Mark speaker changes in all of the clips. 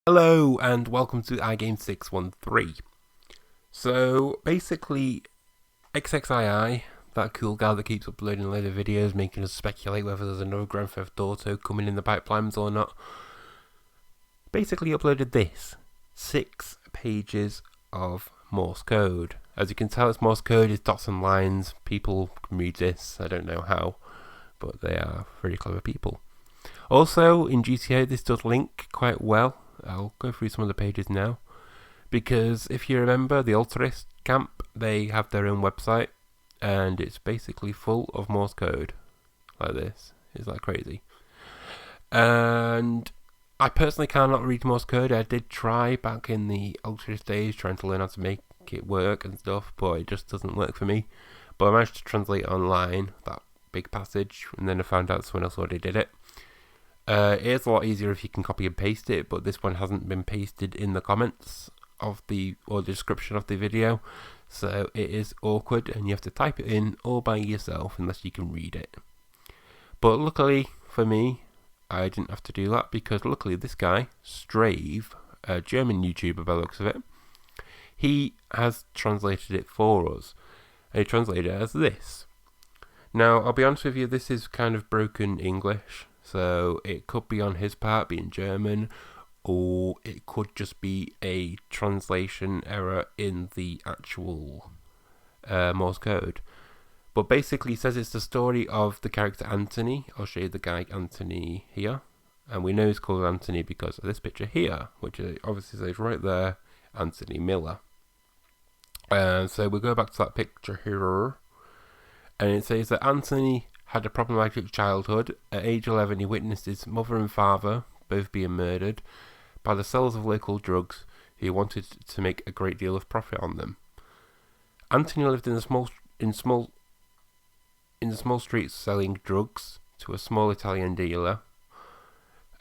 Speaker 1: Hello and welcome to iGame613. So basically, XXII, that cool guy that keeps uploading a load of videos making us speculate whether there's another Grand Theft Auto coming in the pipelines or not, basically uploaded this 6 pages of Morse code. As you can tell, it's Morse code, it's dots and lines. People can read this, I don't know how, but they are very clever people. Also, in GTA, this does link quite well. I'll go through some of the pages now, because if you remember the Ultrist camp, they have their own website, and it's basically full of Morse code, like this. It's like crazy. And I personally cannot read Morse code. I did try back in the Ultrist days, trying to learn how to make it work and stuff, but it just doesn't work for me. But I managed to translate online, that big passage, and then I found out someone else already did it. It is a lot easier if you can copy and paste it, but this one hasn't been pasted in the comments of the description of the video, so it is awkward and you have to type it in all by yourself unless you can read it. But luckily for me, I didn't have to do that, because luckily this guy, Strave, a German YouTuber by the looks of it, he has translated it for us, and he translated it as this. Now, I'll be honest with you, this is kind of broken English. So it could be on his part being German, or it could just be a translation error in the actual Morse code. But basically, it says it's the story of the character Anthony. I'll show you the guy Anthony here. And we know he's called Anthony because of this picture here, which obviously says right there, Anthony Miller. So we'll go back to that picture here. And it says that Anthony had a problematic childhood. At age 11, he witnessed his mother and father both being murdered by the sellers of local drugs who wanted to make a great deal of profit on them. Anthony lived in the small streets selling drugs to a small Italian dealer,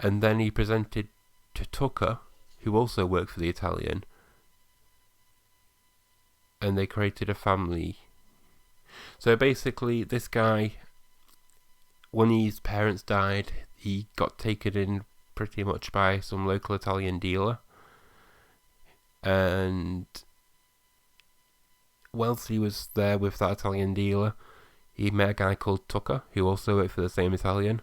Speaker 1: and then he presented to Tucker, who also worked for the Italian, and they created a family. So basically, this guy, when his parents died, he got taken in pretty much by some local Italian dealer. And whilst he was there with that Italian dealer, he met a guy called Tucker, who also worked for the same Italian.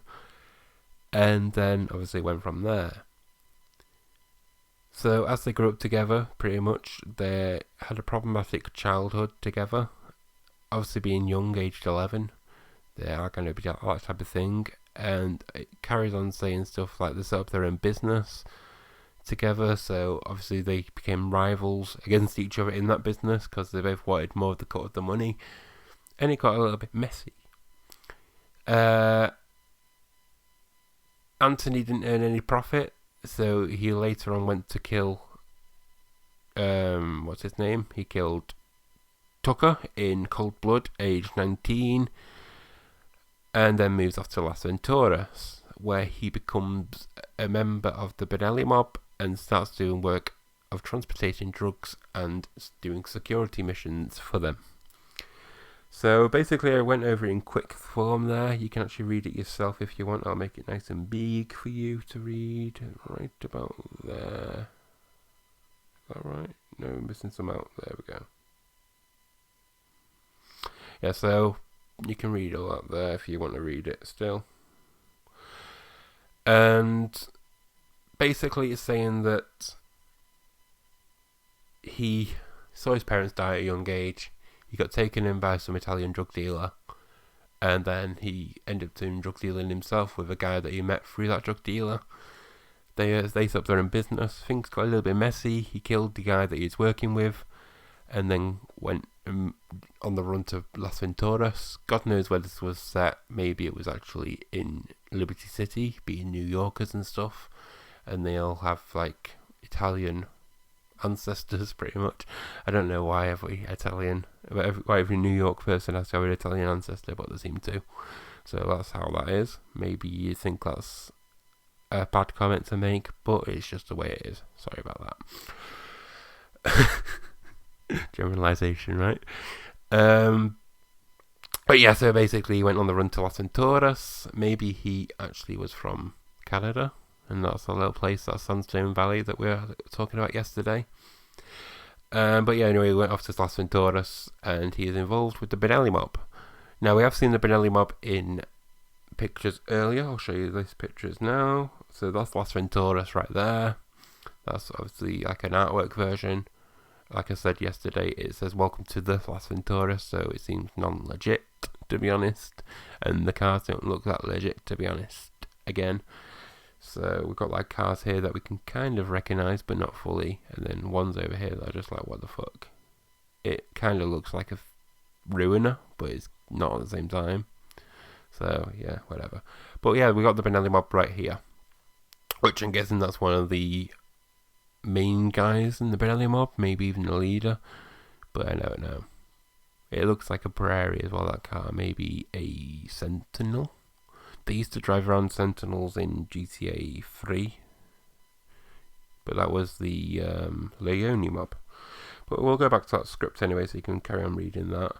Speaker 1: And then obviously went from there. So as they grew up together, pretty much, they had a problematic childhood together. Obviously being young, aged 11. They are going to be that type of thing, and it carries on saying stuff like they set up their own business together, so obviously they became rivals against each other in that business because they both wanted more of the cut of the money, and it got a little bit messy. Anthony didn't earn any profit, so he later on went to kill what's his name? He killed Tucker in cold blood, age 19. And then moves off to Las Venturas, where he becomes a member of the Benelli mob and starts doing work of transporting drugs and doing security missions for them. So basically, I went over it in quick form there. You can actually read it yourself if you want. I'll make it nice and big for you to read. Right about there. Is that right? No, I'm missing some out. There we go. Yeah, so you can read all that there if you want to read it still. And basically it's saying that he saw his parents die at a young age. He got taken in by some Italian drug dealer, and then he ended up doing drug dealing himself with a guy that he met through that drug dealer. They set up their own business. Things got a little bit messy. He killed the guy that he was working with, and then went on the run to Las Venturas. God knows where this was set. Maybe it was actually in Liberty City, being New Yorkers and stuff, and they all have like Italian ancestors pretty much. I don't know why every New York person has to have an Italian ancestor, but they seem to. So that's how that is. Maybe you think that's a bad comment to make, but it's just the way it is. Sorry about that. Generalization, right? But yeah, so basically he went on the run to Las Venturas. Maybe he actually was from Canada. and that's a little place, that's Sandstone Valley that we were talking about yesterday. But yeah, anyway, he went off to Las Venturas, and he is involved with the Benelli mob. Now, we have seen the Benelli mob in pictures earlier. I'll show you these pictures now. So that's Las Venturas right there. That's obviously like an artwork version. Like I said yesterday, it says welcome to the Las Venturas, so it seems non-legit, to be honest. And the cars don't look that legit, to be honest, again. So we've got like cars here that we can kind of recognise, but not fully. And then ones over here that are just like, what the fuck? It kind of looks like a ruiner, but it's not at the same time. So yeah, whatever. But yeah, we got the Benelli mob right here, which I'm guessing that's one of the main guys in the Benelli mob, maybe even the leader, but I don't know. It looks like a Prairie as well, that car. Maybe a Sentinel. They used to drive around Sentinels in GTA 3, but that was the Leone mob. But we'll go back to that script anyway, so you can carry on reading that.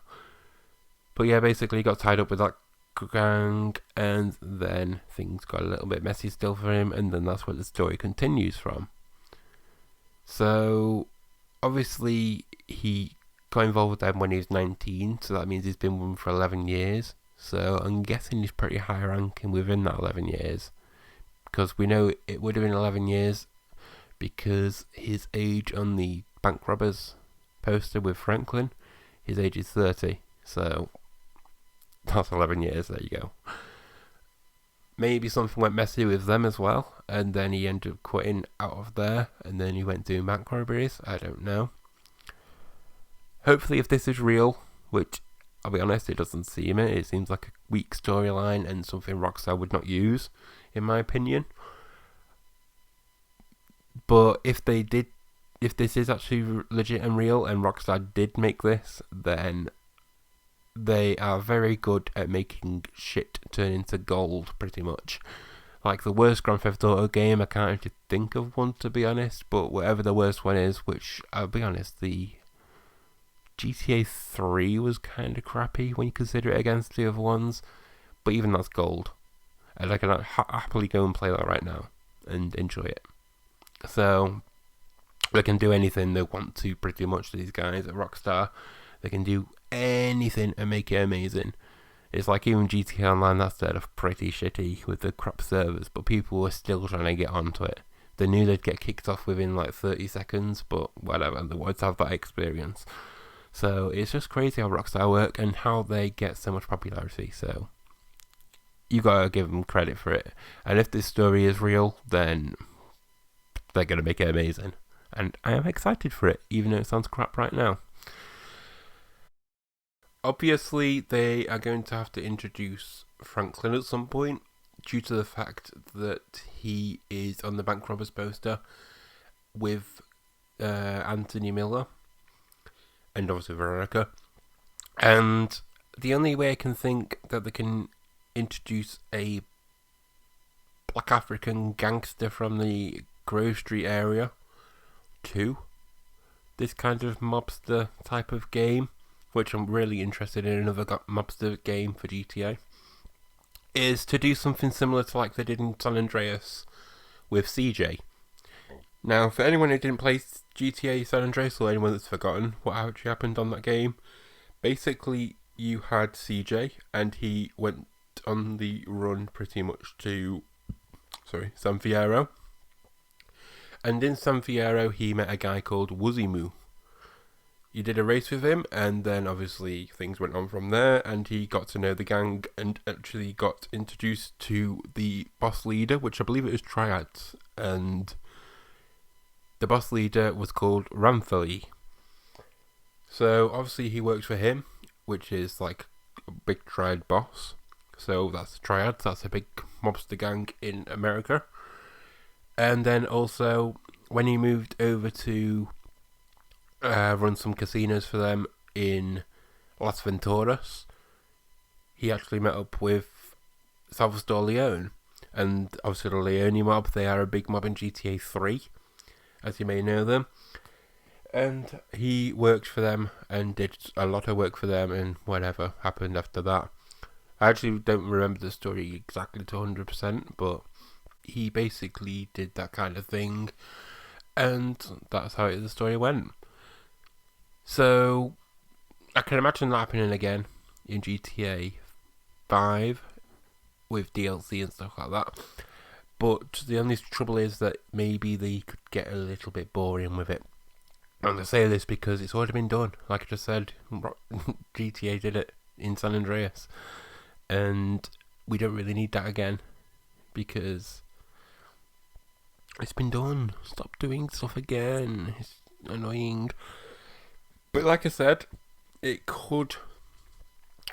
Speaker 1: But yeah, basically he got tied up with that gang, and then things got a little bit messy still for him, and then that's where the story continues from. So obviously he got involved with them when he was 19, so that means he's been with them for 11 years. So I'm guessing he's pretty high ranking within that 11 years, because we know it would have been 11 years because his age on the bank robbers poster with Franklin, his age is 30, so that's 11 years, there you go. Maybe something went messy with them as well, and then he ended up quitting out of there, and then he went doing bank robberies. I don't know. Hopefully, if this is real, which I'll be honest, it doesn't seem it. It seems like a weak storyline and something Rockstar would not use, in my opinion. But if this is actually legit and real, and Rockstar did make this, then they are very good at making shit turn into gold, pretty much. Like the worst Grand Theft Auto game, I can't actually think of one, to be honest, but whatever the worst one is, which, I'll be honest, the GTA 3 was kind of crappy when you consider it against the other ones, but even that's gold. And I can happily go and play that right now and enjoy it. So they can do anything they want to, pretty much, these guys at Rockstar. They can do anything and make it amazing. It's like even GTA Online, that started off pretty shitty with the crap servers, but people were still trying to get onto it. They knew they'd get kicked off within like 30 seconds, but whatever, they wanted to have that experience. So it's just crazy how Rockstar work and how they get so much popularity. So you gotta give them credit for it. And if this story is real, then they're gonna make it amazing. And I am excited for it, even though it sounds crap right now. Obviously, they are going to have to introduce Franklin at some point, due to the fact that he is on the bank robbers poster with Anthony Miller and obviously Veronica. And the only way I can think that they can introduce a black African gangster from the Grove Street area to this kind of mobster type of game, which I'm really interested in, another mobster game for GTA, is to do something similar to like they did in San Andreas with CJ. Now, for anyone who didn't play GTA San Andreas, or anyone that's forgotten what actually happened on that game, basically you had CJ, and he went on the run pretty much to San Fierro. And in San Fierro, he met a guy called Wuzimu. You did a race with him, and then obviously things went on from there, and he got to know the gang and actually got introduced to the boss leader, which I believe it was Triads, and the boss leader was called Rampheli. So obviously he works for him, which is like a big Triad boss. So that's Triads, that's a big mobster gang in America. And then also, when he moved over to run some casinos for them in Las Venturas, he actually met up with Salvador Leone. And obviously the Leone mob, they are a big mob in GTA 3, as you may know them. And he worked for them and did a lot of work for them, and whatever happened after that, I actually don't remember the story exactly to 100%, but he basically did that kind of thing, and that's how the story went. So I can imagine that happening again in GTA 5 with DLC and stuff like that. But the only trouble is that maybe they could get a little bit boring with it. And I say this because it's already been done. Like I just said, GTA did it in San Andreas. And we don't really need that again, because it's been done. Stop doing stuff again. It's annoying. But like I said, it could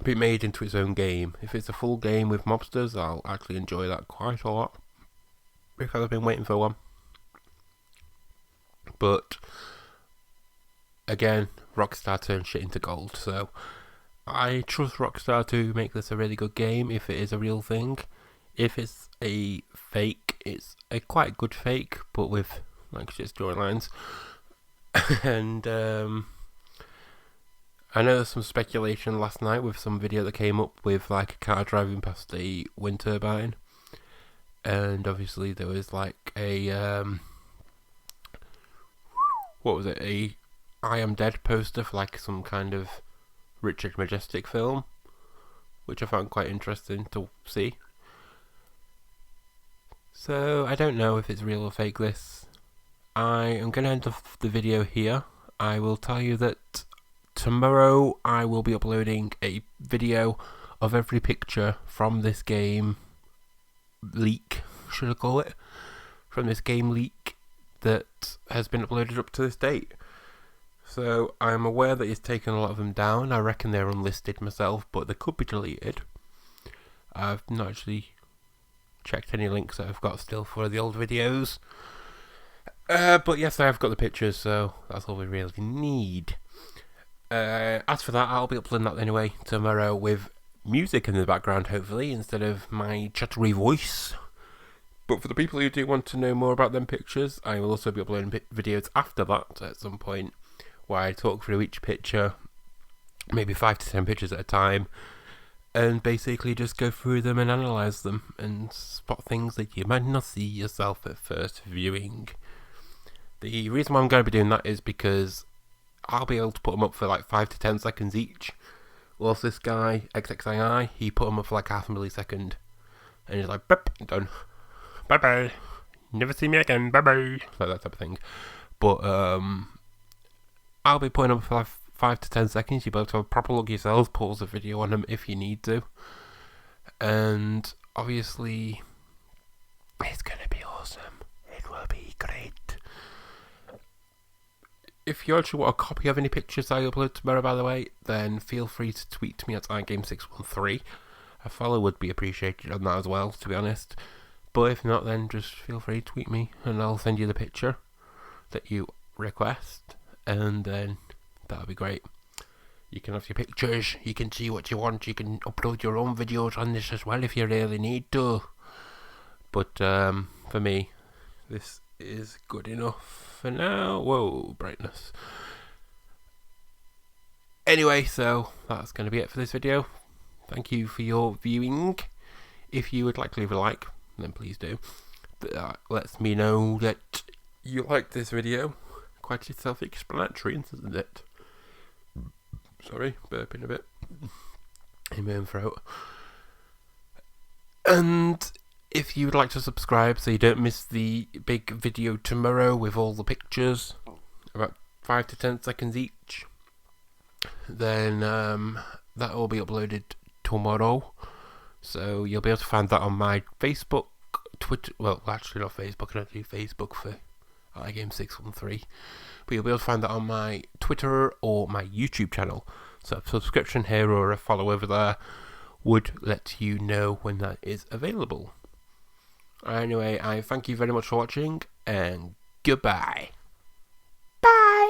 Speaker 1: be made into its own game. If it's a full game with mobsters, I'll actually enjoy that quite a lot, because I've been waiting for one. But again, Rockstar turned shit into gold, so I trust Rockstar to make this a really good game if it is a real thing. If it's a fake, it's a quite good fake, but with like shit storylines. And I know there's some speculation last night with some video that came up with like a car driving past a wind turbine. And obviously there was like a what was it? A I Am Dead poster for like some kind of Richard Majestic film, which I found quite interesting to see. So I don't know if it's real or fake this. I am going to end off the video here. I will tell you that tomorrow I will be uploading a video of every picture from this game leak, should I call it, from this game leak that has been uploaded up to this date. So I'm aware that it's taken a lot of them down. I reckon they're unlisted myself, but they could be deleted. I've not actually checked any links that I've got still for the old videos. But yes, I have got the pictures, so that's all we really need. As for that, I'll be uploading that anyway tomorrow with music in the background, hopefully, instead of my chattery voice. But for the people who do want to know more about them pictures, I will also be uploading videos after that at some point, where I talk through each picture, maybe 5 to 10 pictures at a time, and basically just go through them and analyse them and spot things that you might not see yourself at first viewing. The reason why I'm going to be doing that is because I'll be able to put them up for like 5 to 10 seconds each. Whilst this guy, XXII, he put them up for like half a millisecond. And he's like, "Bip, done. Bye bye. Never see me again. Bye bye." Like that type of thing. But I'll be putting up for like 5 to 10 seconds. You'll be able to have a proper look yourselves, pause the video on them if you need to. And obviously, it's going to be awesome. It will be great. If you actually want a copy of any pictures I upload tomorrow, by the way, then feel free to tweet to me at iGame613. A follow would be appreciated on that as well, to be honest. But if not, then just feel free to tweet me and I'll send you the picture that you request, and then that'll be great. You can have your pictures, you can see what you want, you can upload your own videos on this as well if you really need to. But for me, this is good enough for now. Whoa, brightness. Anyway, so that's going to be it for this video. Thank you for your viewing. If you would like to leave a like, then please do. That lets me know that you liked this video. Quite self-explanatory, isn't it? Sorry, burping a bit in my own throat. And if you would like to subscribe so you don't miss the big video tomorrow with all the pictures, about 5 to 10 seconds each, then that will be uploaded tomorrow. So you'll be able to find that on my Facebook, Twitter, well actually not Facebook, I don't do Facebook for iGame613, but you'll be able to find that on my Twitter or my YouTube channel. So a subscription here or a follow over there would let you know when that is available. Anyway, I thank you very much for watching, and goodbye. Bye!